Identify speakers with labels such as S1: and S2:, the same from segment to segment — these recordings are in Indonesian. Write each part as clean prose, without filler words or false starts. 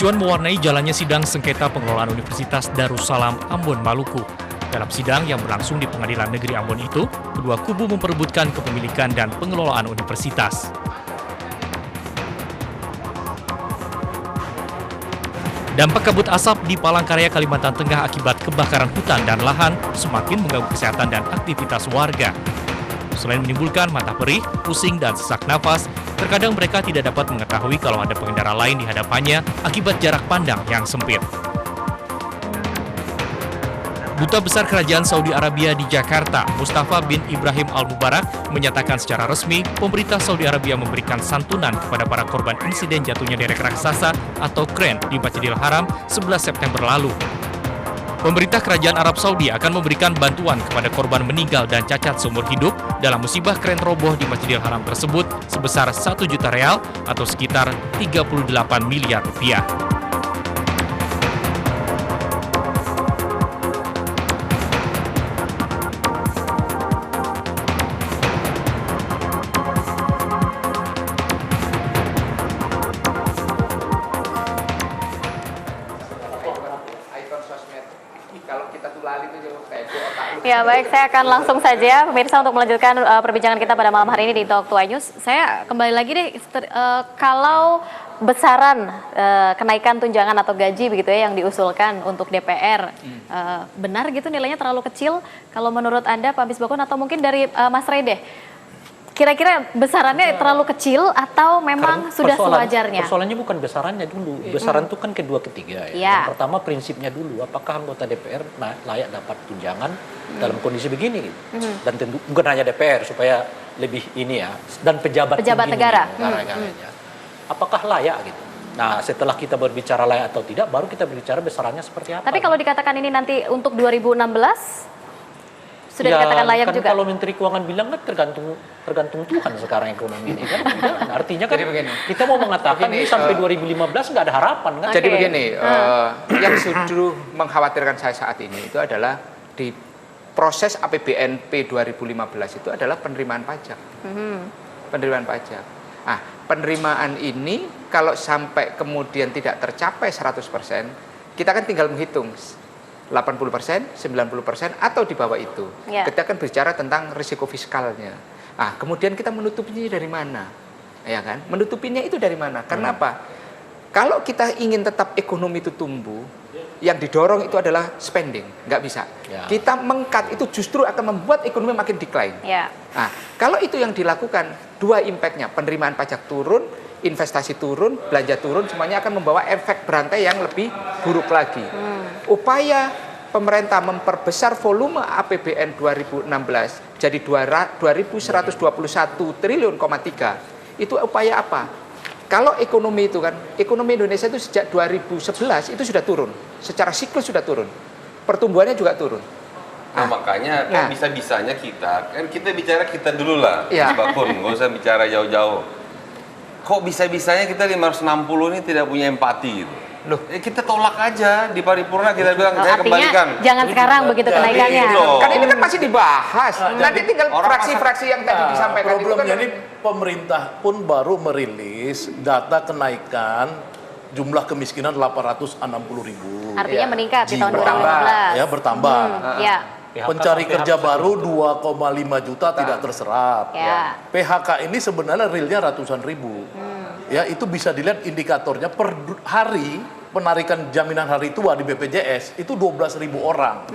S1: Kericuan mewarnai jalannya sidang sengketa pengelolaan Universitas Darussalam Ambon, Maluku. Dalam sidang yang berlangsung di Pengadilan Negeri Ambon itu, kedua kubu memperebutkan kepemilikan dan pengelolaan universitas. Dampak kabut asap di Palangkaraya, Kalimantan Tengah akibat kebakaran hutan dan lahan semakin mengganggu kesehatan dan aktivitas warga. Selain menimbulkan mata perih, pusing, dan sesak nafas, terkadang mereka tidak dapat mengetahui kalau ada pengendara lain di hadapannya akibat jarak pandang yang sempit. Duta Besar Kerajaan Saudi Arabia di Jakarta, Mustafa bin Ibrahim Al-Mubarak, menyatakan secara resmi pemerintah Saudi Arabia memberikan santunan kepada para korban insiden jatuhnya derek raksasa atau kren di Masjidil Haram 11 September lalu. Pemerintah Kerajaan Arab Saudi akan memberikan bantuan kepada korban meninggal dan cacat seumur hidup dalam musibah kren roboh di Masjidil Haram tersebut sebesar 1 juta real atau sekitar 38 miliar rupiah.
S2: Ya baik, saya akan langsung saja pemirsa untuk melanjutkan perbincangan kita pada malam hari ini di Talk Tua News. Saya kembali lagi deh, kalau besaran kenaikan tunjangan atau gaji begitu ya yang diusulkan untuk DPR, benar gitu nilainya terlalu kecil kalau menurut Anda Pak Misbakun atau mungkin dari Mas Rey deh? Kira-kira besarannya terlalu kecil atau memang sudah sewajarnya?
S3: Persoalannya bukan besarannya dulu. Besaran itu kan kedua ketiga ya. Yang pertama prinsipnya dulu, apakah anggota DPR layak dapat tunjangan dalam kondisi begini? Dan tentu bukan hanya DPR supaya lebih ini ya, dan pejabat
S2: negara.
S3: Apakah layak gitu? Nah, setelah kita berbicara layak atau tidak, baru kita berbicara besarannya seperti apa.
S2: Tapi kalau dikatakan ini nanti untuk 2016 sudah dikatakan layak
S3: kan
S2: juga.
S3: Kalau Menteri Keuangan bilang kan tergantung Tuhan sekarang ekonomi ini kan. Artinya kan kita mau mengatakan ini sampai 2015 nggak ada harapan kan.
S4: Jadi begini, yang justru mengkhawatirkan saya saat ini itu adalah di proses APBNP 2015 itu adalah penerimaan pajak. Penerimaan pajak. Nah, penerimaan ini kalau sampai kemudian tidak tercapai 100%, kita kan tinggal menghitung 80%, 90% atau di bawah itu. Kita akan bicara tentang risiko fiskalnya. Ah, kemudian kita menutupinya dari mana? Ya kan? Menutupinya itu dari mana? Karena apa? Kalau kita ingin tetap ekonomi itu tumbuh, yang didorong itu adalah spending, nggak bisa. Kita meng-cut itu justru akan membuat ekonomi makin decline. Nah, kalau itu yang dilakukan, dua impact-nya, penerimaan pajak turun, investasi turun, belanja turun, semuanya akan membawa efek berantai yang lebih buruk lagi. Upaya pemerintah memperbesar volume APBN 2016 jadi 2.121 triliun, itu upaya apa? Kalau ekonomi itu kan, ekonomi Indonesia itu sejak 2011 itu sudah turun, secara siklus sudah turun, pertumbuhannya juga turun.
S5: Nah, makanya kan bisa-bisanya kan kita bicara kita dulu lah, Mas Bakun, nggak usah bicara jauh-jauh. Kok bisa-bisanya kita 560 ini tidak punya empati gitu? Loh, kita tolak aja di paripurna, kita bilang saya kembalikan.
S2: Jangan sekarang begitu kenaikannya.
S4: Kan ini kan masih dibahas. Nanti tinggal fraksi-fraksi yang tadi disampaikan itu kan.
S6: Jadi pemerintah pun baru merilis data kenaikan jumlah kemiskinan 860.000.
S2: Artinya meningkat di tahun 2015.
S6: Ya, bertambah. Pencari kerja baru 2,5 juta tidak terserap. PHK ini sebenarnya realnya ratusan ribu. Ya, itu bisa dilihat indikatornya per hari penarikan jaminan hari tua di BPJS itu 12.000 orang.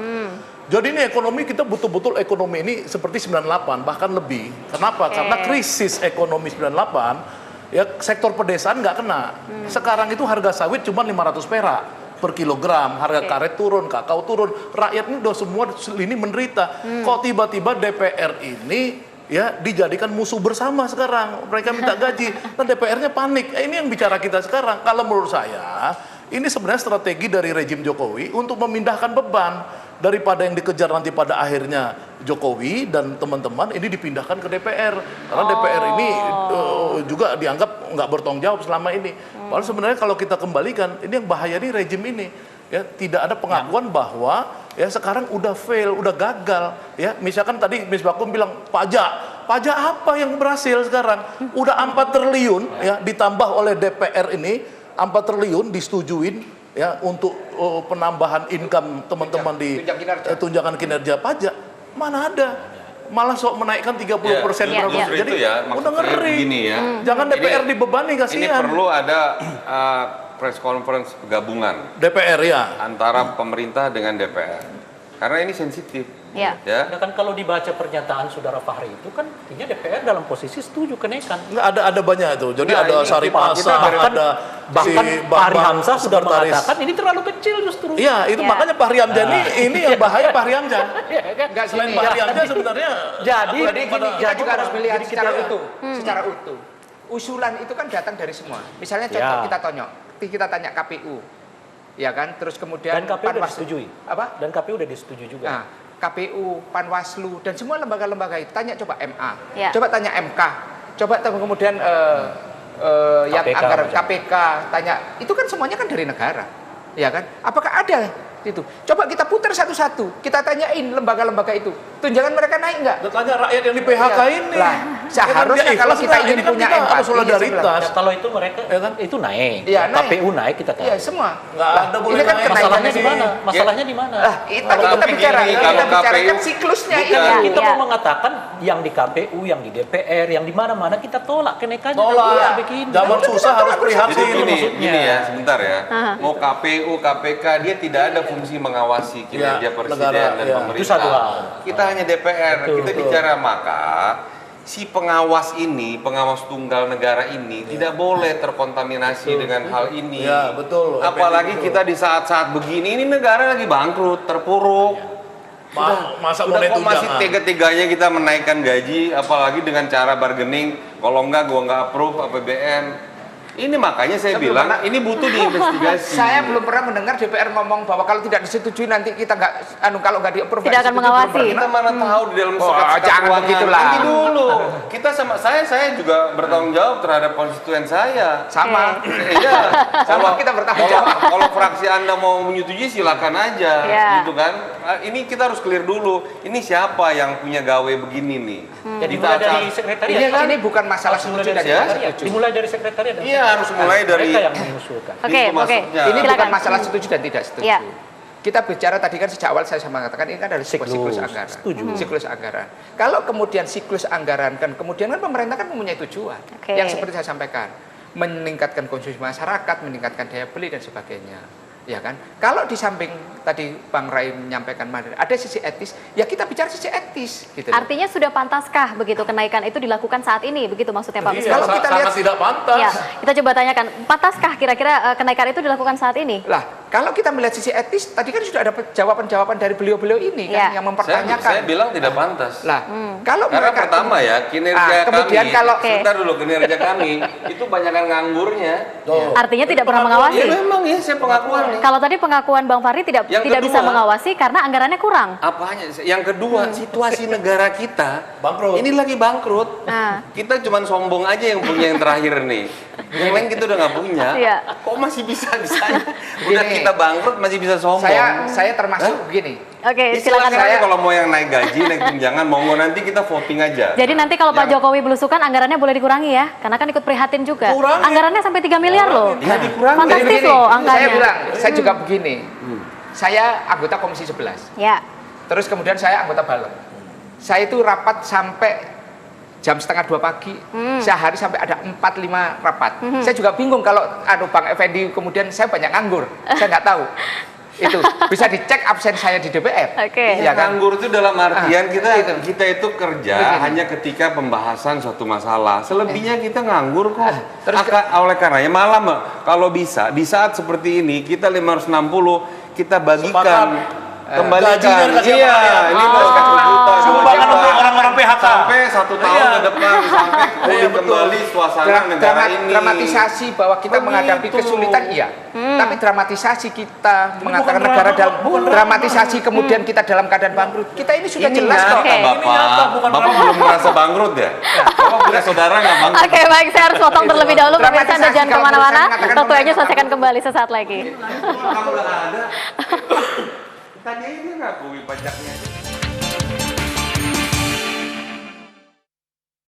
S6: Jadi ini ekonomi kita betul-betul ekonomi ini seperti 98 bahkan lebih. Kenapa? Karena krisis ekonomi 98 ya sektor pedesaan nggak kena. Sekarang itu harga sawit cuma 500 perak per kilogram, harga karet turun, kakao turun, rakyat ini udah semua ini menderita. Kok tiba-tiba DPR ini ya dijadikan musuh bersama sekarang, mereka minta gaji, dan DPR-nya panik. Ini yang bicara kita sekarang. Kalau menurut saya, ini sebenarnya strategi dari rejim Jokowi untuk memindahkan beban daripada yang dikejar nanti pada akhirnya Jokowi dan teman-teman ini dipindahkan ke DPR karena DPR ini juga dianggap nggak bertanggung jawab selama ini. Padahal sebenarnya kalau kita kembalikan ini yang bahaya nih rejim ini ya tidak ada pengakuan bahwa ya sekarang udah fail, udah gagal ya. Misalkan tadi Miss Bakum bilang pajak apa yang berhasil sekarang udah 4 triliun ya ditambah oleh DPR ini 4 triliun disetujuin ya untuk penambahan income teman-teman di tunjangan kinerja pajak. Mana ada? Malah sok menaikkan 30%
S5: Jadi
S6: udah ngeri.
S5: Begini ya.
S6: Jangan DPR dibebani, kasihan.
S5: Ini perlu ada press conference gabungan
S6: DPR ya
S5: antara pemerintah dengan DPR. Karena ini sensitif.
S2: Ya.
S3: Nah, kan kalau dibaca pernyataan Saudara Fahri itu kan artinya DPR dalam posisi setuju kenaikan.
S6: Nggak ada banyak itu. Jadi ada Sarip Asa, ada
S3: bahkan Fahri Hamzah sudah
S6: sekretaris.
S3: mengatakan ini terlalu kecil justru.
S6: Iya, itu makanya Fahri Hamzah ini yang bahaya Fahri Hamzah.
S4: Enggak,
S6: Selain Fahri Hamzah sebenarnya
S4: jadi kita juga harus melihat secara utuh. Secara utuh. Usulan itu kan datang dari semua. Misalnya contoh kita tanya KPU. Ya kan? Terus kemudian
S3: dan KPU sudah disetujui.
S4: Apa?
S3: Dan KPU sudah disetujui juga.
S4: Nah, KPU, Panwaslu, dan semua lembaga-lembaga itu tanya coba MA, coba tanya MK, coba kemudian yang anggaran KPK, tanya itu kan semuanya kan dari negara, ya kan? Apakah ada itu? Coba kita putar satu-satu, kita tanyain lembaga-lembaga itu, tunjangan mereka naik nggak?
S6: Tanya rakyat yang di PHK ini.
S4: Lah, seharusnya kalau kita ingin punya empati,
S6: solidaritas.
S3: Ya, kalau itu mereka itu naik, KPU naik kita tahu.
S4: Iya semua.
S6: Nggak ada boleh
S3: kan
S6: naik.
S3: Masalahnya di mana? Masalahnya di mana?
S4: Tadi kita bicara, kan siklusnya ini.
S3: Kita mau mengatakan yang di KPU, yang di DPR, yang di mana-mana kita tolak kenaikannya.
S6: Tolak. Zaman susah harus prihatin.
S5: Gini ya, sebentar ya. Mau KPU, KPK, dia tidak ada fungsi mengawasi kinerja presiden dan pemerintah.
S3: Itu satu hal.
S5: Kita hanya DPR, kita bicara maka si pengawas ini, pengawas tunggal negara ini tidak boleh terkontaminasi dengan hal ini.
S6: Ya, betul.
S5: Apalagi kita di saat-saat begini, ini negara lagi bangkrut, terpuruk.
S6: Masa
S5: udah kok masih tega-teganya kita menaikkan gaji, apalagi dengan cara bargaining, kalau enggak gua nggak approve APBN. Ini makanya saya bilang ini butuh diinvestigasi.
S4: Saya belum pernah mendengar DPR ngomong bahwa kalau tidak disetujui nanti kita nggak, kalau nggak di-approve
S2: tidak akan mengawasi.
S5: Kita mana tahu di dalam sekat-sekat keuangan. Nanti dulu. Kita sama saya juga bertanggung jawab terhadap konstituen saya.
S4: Sama.
S5: Iya.
S4: Sama kita bertanggung jawab.
S5: Kalau fraksi Anda mau menyetujui silakan aja, gitu kan. Ini kita harus clear dulu. Ini siapa yang punya gawe begini nih?
S3: Jadi mulai dari sekretariat.
S4: Ini bukan masalah setuju dan tidak setuju.
S3: Dimulai dari sekretariat.
S5: Iya, harus mulai dari
S3: mereka yang mengusulkan.
S2: Oke.
S4: Ini bukan masalah setuju dan tidak setuju.
S2: Ya.
S4: Kita bicara tadi kan sejak awal saya mengatakan ini kan adalah siklus anggaran. Siklus anggaran. Kalau kemudian siklus anggaran kan kemudian kan pemerintah kan mempunyai tujuan yang seperti saya sampaikan, meningkatkan konsumsi masyarakat, meningkatkan daya beli dan sebagainya. Ya kan? Kalau di samping tadi Bang Rai menyampaikan ada sisi etis, ya kita bicara sisi etis gitu.
S2: Artinya sudah pantaskah begitu kenaikan itu dilakukan saat ini, begitu maksudnya Pak Misbah?
S6: Kalau kita lihat tidak pantas.
S2: Ya, kita coba tanyakan, pantaskah kira-kira kenaikan itu dilakukan saat ini?
S4: Lah, kalau kita melihat sisi etis, tadi kan sudah ada jawaban-jawaban dari beliau-beliau ini kan yang mempertanyakan.
S5: Saya bilang tidak pantas.
S4: Lah, kalau
S5: karena
S4: mereka
S5: pertama ya kinerja
S4: kemudian
S5: kami,
S4: kalau
S5: sebentar dulu kinerja kami itu banyakan nganggurnya.
S2: Artinya tidak pernah mengawasi.
S5: Ya memang ya saya pengakuan.
S2: Kalau tadi pengakuan Bang Fahri tidak bisa mengawasi karena anggarannya kurang.
S5: Apanya? Yang kedua, situasi negara kita
S6: bangkrut.
S5: Ini lagi bangkrut. Kita cuma sombong aja yang punya yang terakhir nih. Yang lain kita udah nggak punya. Kok masih bisa udah kita bangkrut masih bisa sombong.
S4: Saya termasuk begini.
S2: Oke, silakan.
S5: Saya kalau mau yang naik gaji, naik tunjangan, monggo nanti kita voting aja.
S2: Jadi nanti kalau Pak Jokowi belusukan anggarannya boleh dikurangi ya, karena kan ikut prihatin juga. Anggarannya sampai 3 miliar loh.
S5: Ya dikurangi.
S2: Fantastis loh angkanya.
S4: Saya bilang, saya juga begini. Saya anggota Komisi 11.
S2: Ya.
S4: Terus kemudian saya anggota Balek. Saya itu rapat sampai jam 1:30 pagi. Sehari sampai ada 4-5 rapat. Saya juga bingung kalau Bang Effendi kemudian saya banyak nganggur. Saya nggak tahu. Itu bisa dicek absen saya di DPR.
S5: Ya, nganggur itu dalam artian kita itu kerja hanya ketika pembahasan suatu masalah. Selebihnya kita nganggur kok. Oleh karenanya malam kalau bisa di saat seperti ini kita 560 kita bagikan kembalikan. Iya, ini
S6: sumbangan untuk orang-orang PHK
S5: sampai 1 tahun ke depan sampai pulih kembali suasana negara ini.
S4: Dramatisasi bahwa kita menghadapi kesulitan tapi dramatisasi kita mengatakan negara dalam dramatisasi kemudian kita dalam keadaan bangkrut. Kita ini sudah jelas kok.
S5: Bapak belum merasa bangkrut ya? Bapak punya saudara nggak bangkrut?
S2: Oke, baik, saya harus potong terlebih dahulu. Pemirsa Anda jangan kemana-mana. Tentu aja selesaikan kembali sesaat lagi.
S5: Kamu nggak ada. Tadi dia ngakui pajaknya.